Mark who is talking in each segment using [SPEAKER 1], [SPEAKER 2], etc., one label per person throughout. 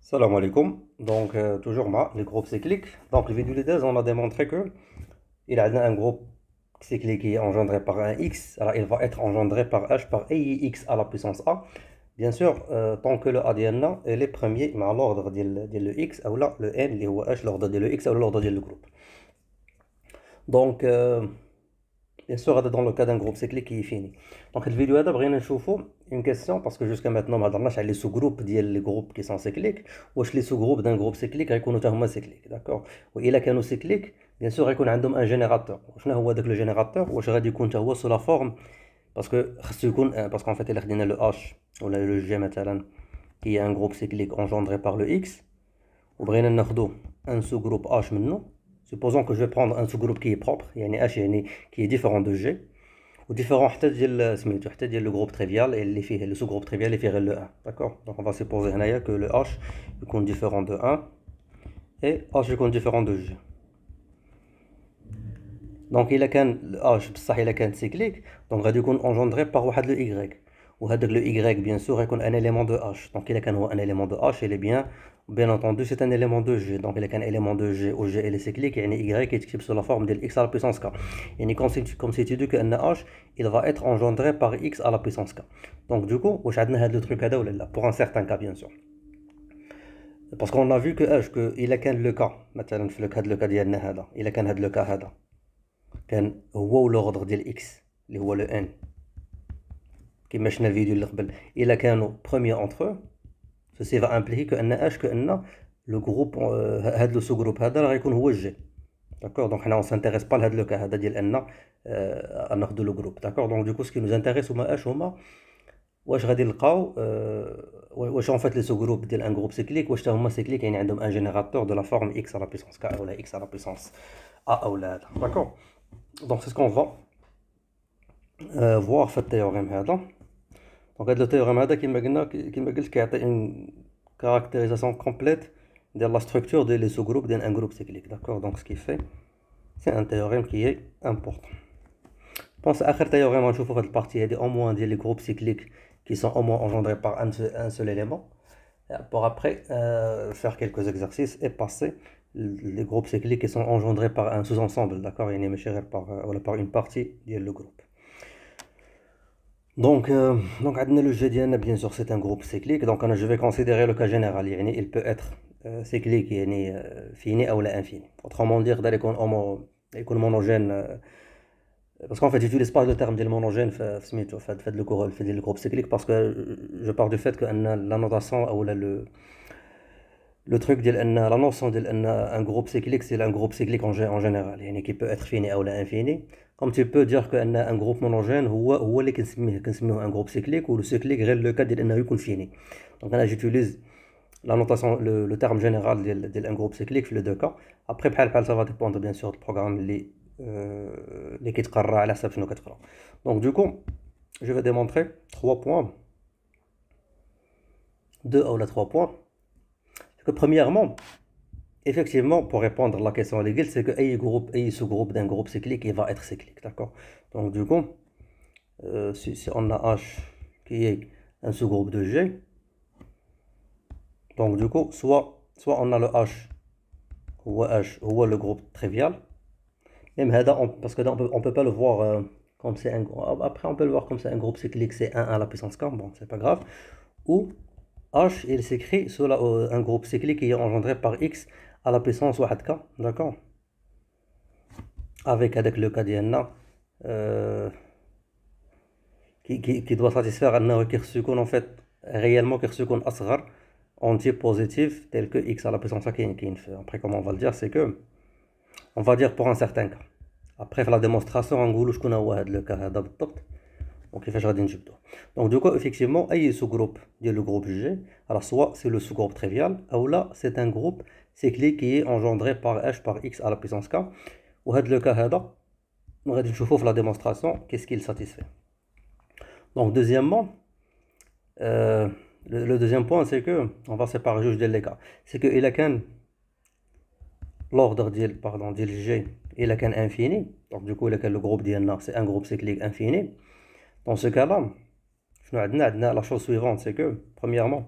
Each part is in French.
[SPEAKER 1] Salam alaikum. Donc, toujours moi, le groupe cyclique. Donc, le vidéo leaders, on a démontré que il a un groupe cyclique qui est engendré par un x. Alors, il va être engendré par h par i x à la puissance a. Bien sûr, tant que le a ديالنا est les premiers مع l'ordre ديال le x ou là le n اللي هو h l'ordre ديال le x ou l'ordre ديال le groupe. Donc, bien sûr, هذا dans le cas d'un groupe cyclique qui est fini. Donc, la vidéo هذا بغينا نشوفوا une question parce que jusqu'à maintenant ما هضرناش على les sous-groupes ديال les groupes qui sont cycliques. واش les sous-groupes d'un groupe cyclique غيكونوا حتى هما cycliques, d'accord. وإلا كانوا cycliques, bien sûr غيكون عندهم un générateur. وشنو هو داك le générateur واش غادي يكون حتى هو sous la forme parce que خصو يكون parce qu'en fait إلا خدينا le h ولا le g مثلا qui est un groupe cyclique engendré par le x وبغينا ناخذوا un sous-groupe h منه. Supposons que je vais prendre un sous-groupe qui est propre, يعني H يعني qui est différent de G, ou différent حتى ديال سميتو حتى ديال le groupe trivial اللي فيه le sous-groupe trivial اللي فيه غير le 1, d'accord. Donc on va supposer هنايا que le H يكون différent de 1 et H يكون différent de G. Donc إلا كان le H بصح إلا كان cyclique, donc غادي يكون engendré par واحد le Y. وهذاك le Y bien sûr يكون un élément de H. Donc إلا كان هو un élément de H, il est bien entendu c'est un élément de G. Donc إلا كان élément de G ou G il est cyclique, يعني Y يتكتب sous la forme de x à la puissance k. يعني comme si tu dis que H il va être engendré par x à la puissance k. Donc du coup واش عندنا هذا le truc هذا ولا لا pour un certain cas bien sûr. Parce qu'on a vu que H que إلا كان le cas مثلا في هذا le cas ديالنا هذا إلا كان هذا le cas هذا كان هو l'ordre ديال x اللي هو le n كيما شفنا الفيديو اللي قبل الا كانوا premier entre eux, ceci va impliquer que ان h كان لو جروب هذا لو سو جروب هذا راه غيكون هو الجي, داكور. دونك حنا اون سانتيريس با لهذا لو كا هذا ديال ان ناخذ لو جروب, داكور. دونك دوكو سكي نوز انتيريس هما اش هما واش غادي نلقاو واش اون فات لي سو جروب ديال ان جروب سيكليك واش هما سيكليك يعني عندهم ان جينيراتور دو لا فورم x à la puissance k ولا x à la puissance a اولا هذا, داكور. دونك سي سكون فا voir في التيوريم هذا. دونك هاد لو تيوريم هذا كيما قلت كيعطي اون كارactérisation complète ديال لا ستركتور ديال لي سو جروب ديال ان جروب سيكليك, داكور. دونك سكي في سي ان تيوريم كي اي امبورطون. بونس اخر تيوريم غنشوفو في هاد البارتي هادي او موان ديال لي جروب سيكليك qui sont au moins engendrés par un seul élément, pour après faire quelques exercices et passer les groupes cycliques qui sont engendrés par un sous-ensemble, d'accord, يعني ماشي غير par une partie ديال le groupe. Donc, عندنا le G ديالنا bien sûr c'est un groupe cyclique, donc je vais considérer le cas général, يعني il peut être cyclique يعني fini ou la infini. Autrement dire يقدر يكون monogène, parce qu'en fait j'utilise pas le terme ديال monogène في سميتو في هاد le cours ديال le groupe cyclique parce que je pars du fait que la notation ou le truc ديال la notion ديال un groupe cyclique c'est un groupe cyclique en général, يعني qui peut être fini ou la infini. Comme tu peux dire qu'un groupe monogène هو اللي كنسميوه un groupe cyclique ou le cyclique غير le cas ديال انه يكون fini. Donc là j'utilise la notation le terme général ديال un groupe cyclique في les deux cas. Après بحال ça va dépendre bien sûr du programme اللي كيتقرا على حسب شنو كتقرا. Donc du coup je vais démontrer 3 points, 2 ou 3 points. Que premièrement, effectivement, pour répondre à la question légale, c'est que un sous-groupe d'un groupe cyclique, il va être cyclique, d'accord. Donc du coup, si on a H qui est un sous-groupe de G, donc du coup, soit on a le H ou le groupe trivial, même parce que là, on peut pas le voir comme c'est un groupe. Après, on peut le voir comme c'est un groupe cyclique, c'est 1 à la puissance k, bon, c'est pas grave. Ou H, il s'écrit sur un groupe cyclique qui est engendré par x à la puissance 1k, d'accord. Avec le cas d'Iana qui doit satisfaire un كيرسيكون en fait réellement كيرسيكون أصغر entier positif tel que x à la puissance كاين. Après comment on va le dire, c'est que on va dire pour un certain cas. Après la démonstration غنقولوا شكون هو هذا le cas هذا بالضبط وكيفاش غادي نجبدوه. Donc du coup effectivement اي sous-groupe ديال le groupe G, alors soit c'est le sous-groupe trivial ou là c'est un groupe cyclique qui est engendré par h par x à la puissance k. وهذا le cas هذا غادي نشوفوه في la démonstration qu'est-ce qu'il satisfait. Donc deuxièmement, le deuxième point c'est que on va séparer juste les cas, c'est que il a qu'un l'ordre ديال G il a qu'un infini, donc du coup il a qu'un le groupe ديالنا c'est un groupe cyclique infini. Dans ce cas-là, la chose suivante, c'est que, premièrement,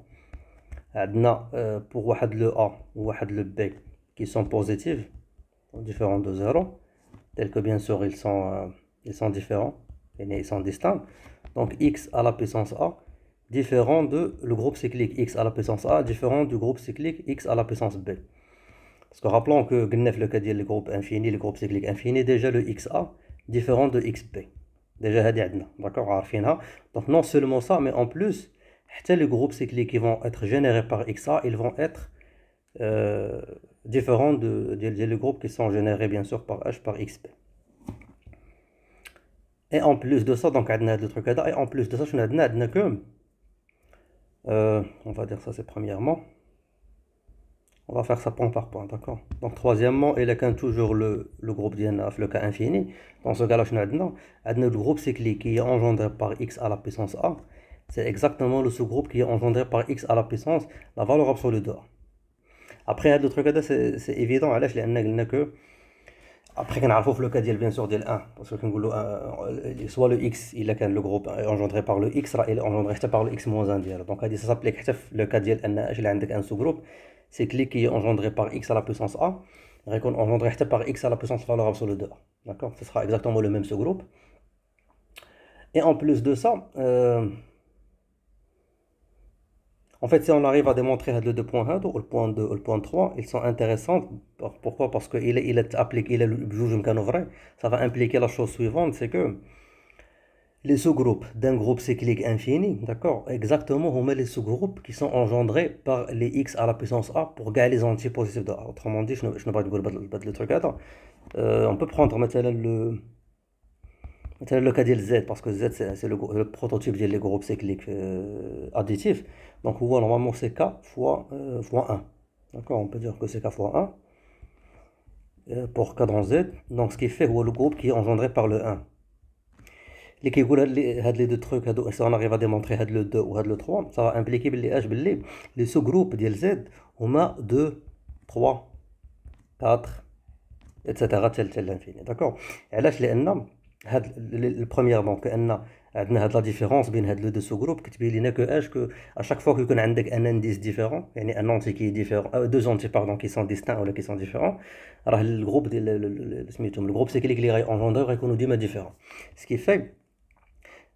[SPEAKER 1] عندنا pour واحد le A ou واحد le B qui sont positifs, différents de 0, tels que bien sûr ils sont différents, ils sont distincts. Donc x à la puissance A, différent de le groupe cyclique x à la puissance A, différent du groupe cyclique x à la puissance B. Parce que rappelons que le cas le groupe infini, le groupe cyclique infini, déjà le xa différent de xb. Déjà, d'accord, donc non seulement ça, mais en plus, les groupes cycliques qui vont être générés par xa, ils vont être différents des groupes qui sont générés bien sûr par h par xb. Et en plus de ça, donc le truc et en plus de ça, je n'ai que on va dire ça c'est premièrement. On va faire ça point par point, d'accord? Donc, troisièmement, il y a toujours le groupe d'INF, le cas infini. Dans ce cas-là, le groupe cyclique qui est engendré par x à la puissance a. C'est exactement le sous-groupe qui est engendré par x à la puissance, la valeur absolue de a. Après, le truc c'est évident, que après qu'on a le cas bien sûr de 1, parce que soit le x, il est le groupe engendré par le x, il est engendré par le x moins 1. Donc, ça s'applique le cas de un sous-groupe cyclique qui est engendré par x à la puissance a, engendré par x à la puissance valeur absolue de a. D'accord? Ce sera exactement le même sous-groupe. Et en plus de ça, en fait, si on arrive à démontrer les deux points 1 ou le point 2 ou le point 3, ils sont intéressants. Pourquoi? Parce qu'il est appliqué, il est le juge vrai. Ça va impliquer la chose suivante, c'est que les sous-groupes d'un groupe cyclique infini, d'accord, exactement, on met les sous-groupes qui sont engendrés par les x à la puissance a pour gagner les entiers positifs de a. Autrement dit, je ne vais pas dire le truc. On peut prendre maintenant le cas de Z, parce que Z c'est le prototype des groupes cycliques additifs. Donc normalement c'est K fois 1. D'accord, on peut dire que c'est K fois 1 pour K dans Z. Donc ce qui fait le groupe qui est engendré par le 1. Les deux trucs, si on arrive à démontrer le 2 ou le 3, ça va impliquer les sous-groupes de Z, on a 2, 3, 4, etc. tel l'infini. D'accord? Et là, le premier, donc, on a la différence entre les deux sous-groupes que à chaque fois que vous avez un indice différent, un entier qui est différent, deux entiers pardon, qui sont distincts ou qui sont différents, alors le groupe, le groupe cyclique engendré va être différent. Ce qui fait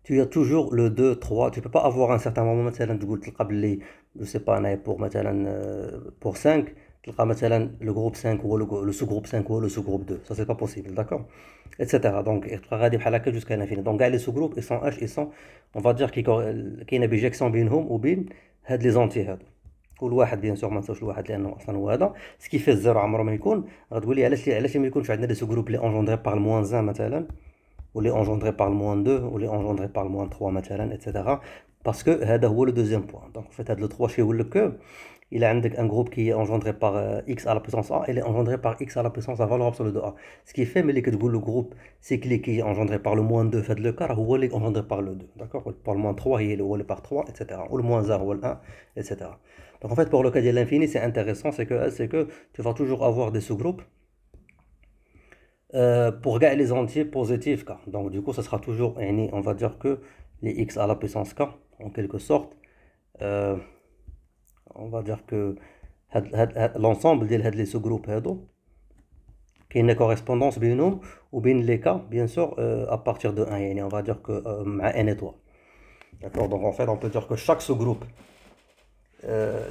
[SPEAKER 1] tu as toujours le 2, 3. Tu peux pas avoir un certain moment, مثلا تقول تلقى باللي je sais pas أنا pour مثلا pour 5 تلقى مثلا le groupe 5 ou le sous-groupe 5 ou le sous-groupe 2. Ça c'est pas possible, d'accord? Etc. Donc تبقى غادي بحال هكا jusqu'à l'infini. Donc les sous-groupes ils sont H, ils sont on va dire كاينه بيجيكسيون بينهم وبين هاد لي زونتي هادو. كل واحد بيان سور ما نساوش الواحد لانه اصلا هو هذا سكي في الزيرو عمره ما يكون. غتقول لي علاش ما يكونش عندنا لي سو-جروب لي انجوندري بار الموان 1 مثلا ou les engendrés par le moins 2, ou les engendrés par le moins 3, etc. Parce que c'est le deuxième point. Donc, en fait, le 3 chez vous, il a un groupe qui est engendré par x à la puissance a, il est engendré par x à la puissance à valeur absolue de a. Ce qui fait, mais le groupe cyclique qui est engendré par le moins 2, fait le quart, il est engendré par le 2. D'accord? Par le moins 3, il est par 3, etc. Ou le moins 0, ou le 1, etc. Donc, en fait, pour le cas de l'infini, c'est intéressant, c'est que tu vas toujours avoir des sous-groupes pour gagner les entiers positifs K. Donc du coup, ça sera toujours, on va dire que les x à la puissance K, en quelque sorte, on va dire que l'ensemble des sous-groupes qui a une correspondance بينهم وبين les cas, bien sûr, à partir de 1, on va dire que مع n étoile. D'accord, donc en fait, on peut dire que chaque sous-groupe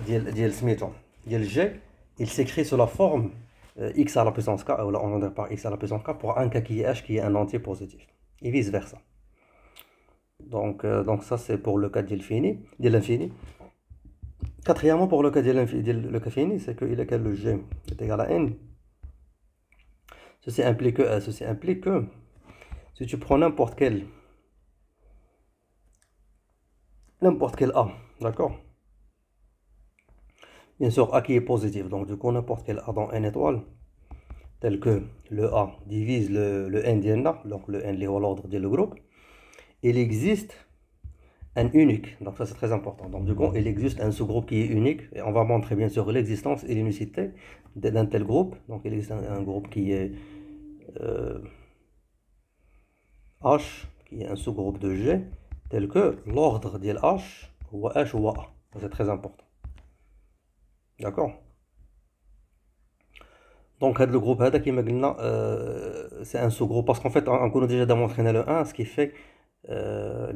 [SPEAKER 1] ديال G, il s'écrit sous la forme x à la puissance k, ou engendré par x à la puissance k, pour un cas qui est h, qui est un entier positif, et vice versa. Donc ça c'est pour le cas de l'infini. Quatrièmement, pour le cas de l'infini, c'est qu'il est que le g est égal à n. Ceci implique que si tu prends n'importe quel a, d'accord? Bien sûr, A qui est positif, donc du coup, n'importe quel A dans n étoile, tel que le A divise le n d'N, donc le n est à l'ordre du groupe, il existe un unique, donc ça c'est très important. Donc du coup, il existe un sous-groupe qui est unique, et on va montrer bien sûr l'existence et l'unicité d'un tel groupe. Donc il existe un groupe qui est H, qui est un sous-groupe de G, tel que l'ordre de H ou A. Ça c'est très important. d'accord. Donc le groupe هذا كيما قلنا c'est un sous-groupe parce qu'en fait on a déjà démontré le 1 ce qui fait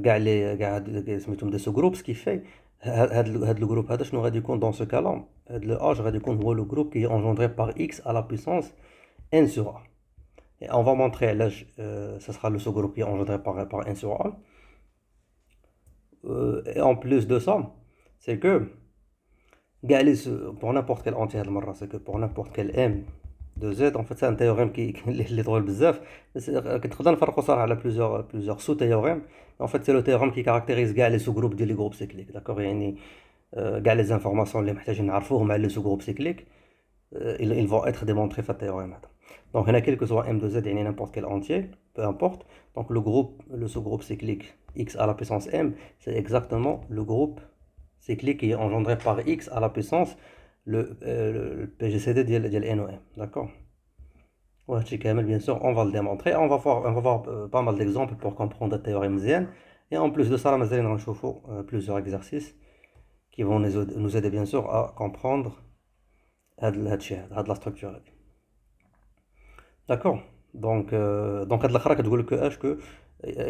[SPEAKER 1] كاع لي كاع سميتهم des sous-groupes ce qui fait هاد le groupe هذا شنو غادي يكون dans ce cas-là هاد le H غادي يكون هو le groupe qui est engendré par x à la puissance n sur a. Et on va montrer l'âge, ce sera le sous-groupe qui est engendré par n sur a. Et en plus de ça, c'est que pour n'importe quel entier c'est que pour n'importe quel m de z, en fait c'est un théorème qui est drôle بزاف. نقدر نفرقوا صراحه على plusieurs sous-théorèmes. En fait c'est le théorème qui caractérise كاع les sous-groupes ديال les groupes cycliques, d'accord. يعني كاع les informations اللي محتاجين نعرفوهم على les sous-groupes cycliques ils vont être démontrés في التhéorème هذا. Donc il y en a quel que soit m de z يعني n'importe quel entier, peu importe. Donc le sous-groupe cyclique x à la puissance m, c'est exactement le groupe cyclique qui est engendré par x à la puissance le PGCD ديال n ou m, d'accord. Ouais, bien sûr, on va le démontrer. On va voir pas mal d'exemples pour comprendre le théorème مزيان. Et en plus de ça, nous allons نشوفوا plusieurs exercices qui vont nous aider bien sûr à comprendre la structure. D'accord. Donc هاد الاخرى كتقول لك que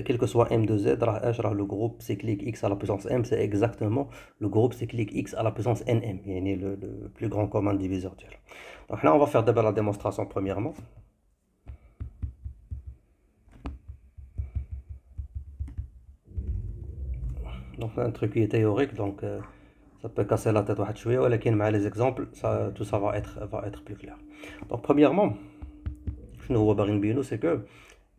[SPEAKER 1] quel que soit m de z راه le groupe cyclique x à la puissance m, c'est exactement le groupe cyclique x à la puissance nm, يعني le plus grand commun diviseur ديالو. Donc là on va faire d'abord la démonstration premièrement. Donc un truc qui est théorique, donc ça peut casser la tête واحد شويه, ولكن مع les exemples tout ça va être plus clair. Donc premièrement شنو هو باغي نبينو, c'est que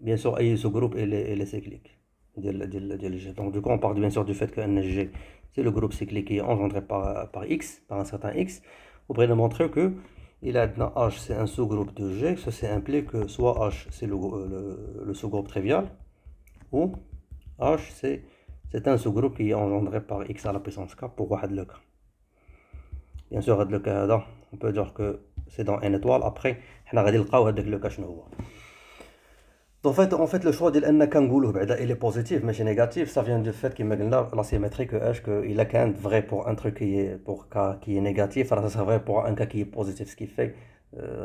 [SPEAKER 1] bien sûr اي sous-groupe il est cyclique ديال G. Donc du coup on part bien sûr du fait que G c'est le groupe cyclique qui est engendré par x, par un certain x. On pourrait montrer que il a H c'est un sous-groupe de G. Ceci implique que soit H c'est le sous-groupe trivial, ou H c'est un sous-groupe qui est engendré par x à la puissance k pour واحد le cas. Bien sûr هاد le cas هذا on peut dire que c'est dans n étoile. Après حنا غادي نلقاو هذاك le cas شنو هو. En fait, le choix de n كنقولوه بعدا il est positif ماشي négatif, ça vient du fait كما قلنا la symétrie que h que il a qu'un vrai pour un truc qui est pour k qui est négatif, alors ça sera vrai pour un cas qui est positif, ce qui fait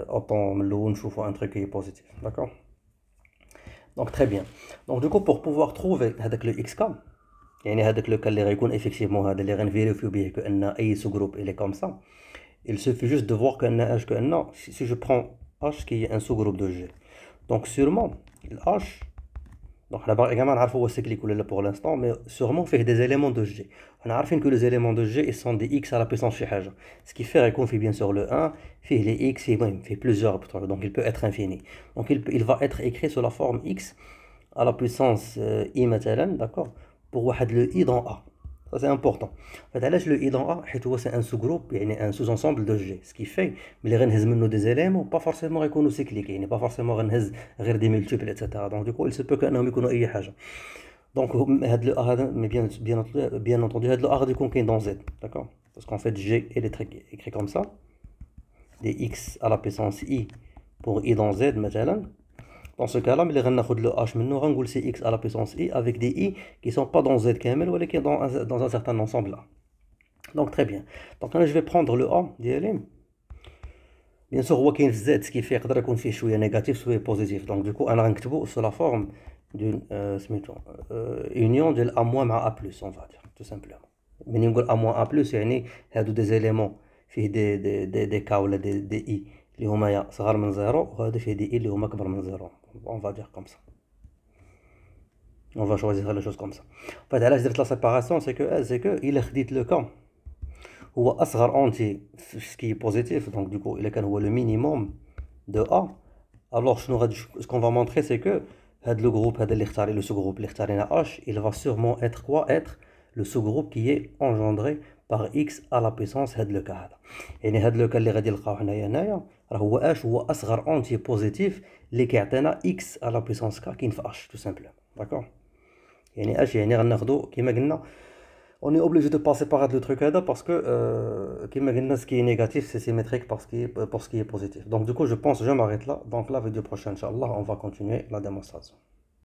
[SPEAKER 1] autant من الاول نشوفوا un truc qui est positif, d'accord. Donc très bien. Donc du coup pour pouvoir trouver هذاك le xk, يعني هذاك le cas اللي غيكون effectivement هذا اللي غنفيريفيو به que ان اي sous-groupe il est comme ça, il suffit juste de voir que h que n, si je prends h qui est un sous-groupe de G, donc sûrement H, donc là-bas également on a cyclique pour l'instant, mais sûrement fait des éléments de G. On a appris que les éléments de G ils sont des x à la puissance chez H, ce qui fait qu'on fait bien sûr le 1, fait les x, fait plusieurs, donc il peut être infini. Donc il va être écrit sous la forme x à la puissance i مثلا, d'accord, pour le i dans A. Ça c'est important. En fait, le i dans A, c'est un sous-groupe, un sous-ensemble de G. Ce qui fait que les gens des éléments, pas forcément cycliques, pas forcément des multiples, etc. Donc du coup, il se peut qu'ils aient quelque chose. Donc, le A, mais bien entendu, le A est dans Z. D'accord. Parce qu'en fait, G est écrit comme ça. Des x à la puissance i pour i dans Z, مثلا. Dans ce cas-là, mais les le h maintenant, c'est x à la puissance i avec des i qui ne sont pas dans z kamel, mais qui sont dans un certain ensemble là. Donc très bien. Donc là, je vais prendre le a d'ILM. Bien sûr, il y a z, ce qui fait qu'il soit négatif, soit positif. Donc du coup, on va écrire sous la forme d'une union de a moins à a plus, on va dire, tout simplement. Mais on dit a moins a plus, c'est des éléments, des k ou des i. اللي هما صغار من زيرو, وهذا فيه دي اللي هما كبر من زيرو. On va dire comme ça. On va choisir les choses comme ça. En fait, علاش درت la séparation, c'est que il خديت le cas هو أصغر entier ce qui est positif, donc du coup il كان هو le minimum de A. Alors ce qu'on va montrer, c'est que هذا le groupe هذا اللي اختاري le sous-groupe اللي اختارينا H, il va sûrement être quoi? Être le sous-groupe qui est engendré par x à la puissance هذا le cas هذا. يعني هذا le cas اللي غادي نلقاو حنايا هنايا راه هو h هو اصغر انتي بوزيتيف اللي كيعطينا x à la puissance k كاين في h, tout simplement, d'accord. يعني h يعني غناخدو كيما قلنا on est obligé de passer par le truc هذا parce que كيما قلنا ce qui est négatif c'est symétrique pour ce qui est positif. Donc du coup je pense je m'arrête là. Donc la vidéo prochaine inchallah on va continuer la démonstration.